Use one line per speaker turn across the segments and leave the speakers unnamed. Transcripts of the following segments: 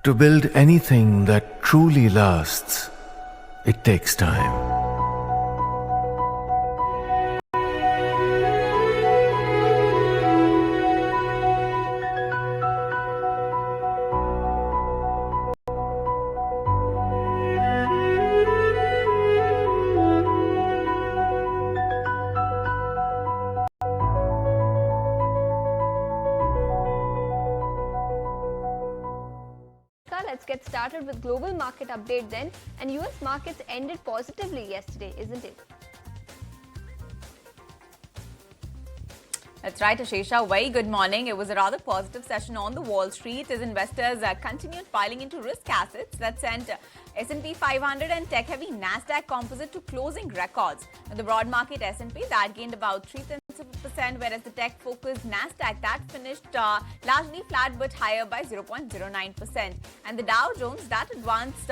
To build anything that truly lasts, it takes time.
Let's get started with global market update then. And US markets ended positively yesterday, isn't it?
That's right, Ashesha. Very good morning. It was a rather positive session on the Wall Street as investors continued piling into risk assets that sent S&P 500 and tech-heavy Nasdaq composite to closing records. Now, the broad market S&P that gained about 0.3%, whereas the tech-focused Nasdaq that finished largely flat but higher by 0.09%. And the Dow Jones that advanced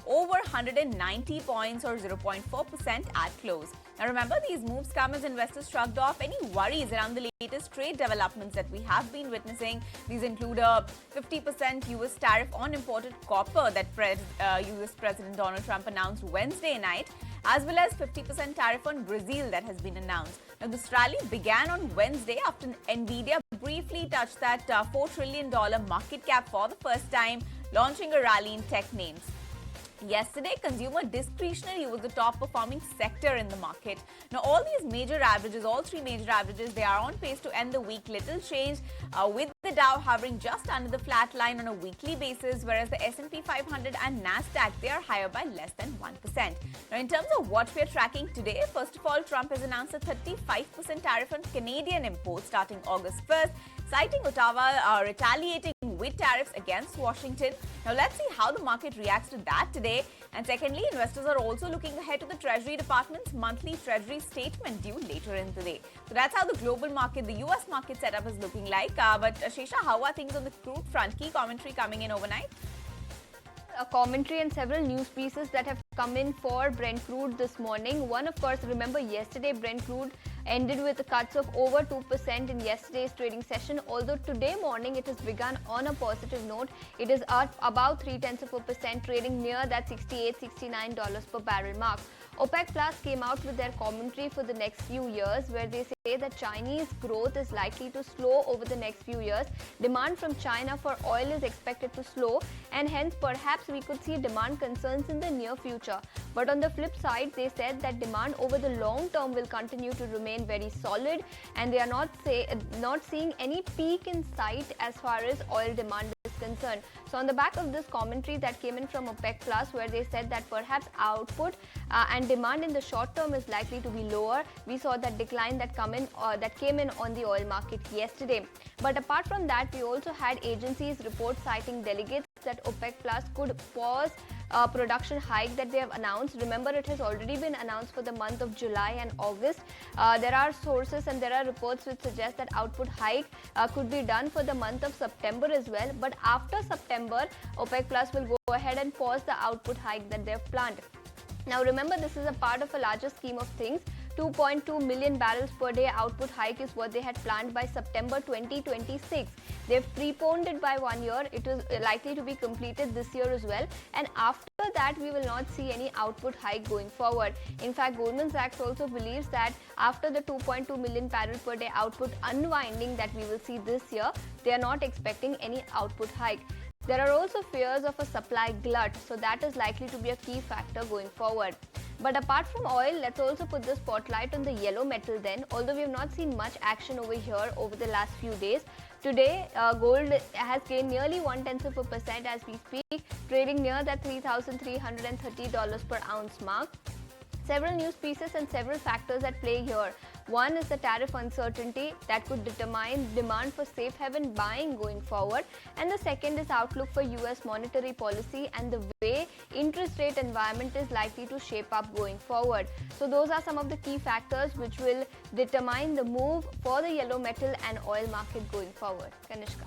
over 190 points or 0.4% at close. Now remember, these moves come as investors shrugged off any worries around the latest trade developments that we have been witnessing. These include a 50% US tariff on imported copper that US President Donald Trump announced Wednesday night, as well as 50% tariff on Brazil that has been announced. Now this rally began on Wednesday after Nvidia briefly touched that $4 trillion market cap for the first time, launching a rally in tech names. Yesterday, consumer discretionary was the top performing sector in the market. Now, all these major averages, all three major averages, they are on pace to end the week little change, with the Dow hovering just under the flat line on a weekly basis, whereas the S&P 500 and Nasdaq, they are higher by less than 1%. Now, in terms of what we are tracking today, first of all, Trump has announced a 35% tariff on Canadian imports starting August 1st, citing Ottawa retaliating with tariffs against Washington. Now, let's see how the market reacts to that today. And secondly, investors are also looking ahead to the Treasury Department's monthly Treasury statement due later in the day. So that's how the global market, the US market setup is looking like. But Ashesha, how are things on the crude front? Key commentary coming in overnight?
A commentary and several news pieces that have come in for Brent crude this morning. One, of course, remember yesterday Brent crude ended with cuts of over 2% in yesterday's trading session. Although today morning it has begun on a positive note. It is up about 0.3%, trading near that $68-69 per barrel mark. OPEC Plus came out with their commentary for the next few years, where they say that Chinese growth is likely to slow over the next few years. Demand from China for oil is expected to slow, and hence perhaps we could see demand concerns in the near future. But on the flip side, they said that demand over the long term will continue to remain very solid, and they are not seeing any peak in sight as far as oil demand is concerned. So on the back of this commentary that came in from OPEC Plus, where they said that perhaps output and demand in the short term is likely to be lower, we saw that decline that came in on the oil market yesterday. But apart from that, we also had agencies report citing delegates that OPEC Plus could pause production hike that they have announced. Remember, it has already been announced for the month of July and August. There are sources and there are reports which suggest that output hike could be done for the month of September as well. But after September, OPEC Plus will go ahead and pause the output hike that they have planned. Now remember, this is a part of a larger scheme of things. 2.2 million barrels per day output hike is what they had planned by September 2026. They've preponed it by 1 year. It is likely to be completed this year as well. And after that, we will not see any output hike going forward. In fact, Goldman Sachs also believes that after the 2.2 million barrel per day output unwinding that we will see this year, they are not expecting any output hike. There are also fears of a supply glut, so that is likely to be a key factor going forward. But apart from oil, let's also put the spotlight on the yellow metal then. Although we have not seen much action over here over the last few days, today gold has gained nearly 0.1% as we speak, trading near that $3,330 per ounce mark. Several news pieces and several factors at play here. One is the tariff uncertainty that could determine demand for safe haven buying going forward. And the second is outlook for US monetary policy and the way interest rate environment is likely to shape up going forward. So those are some of the key factors which will determine the move for the yellow metal and oil market going forward. Kanishka.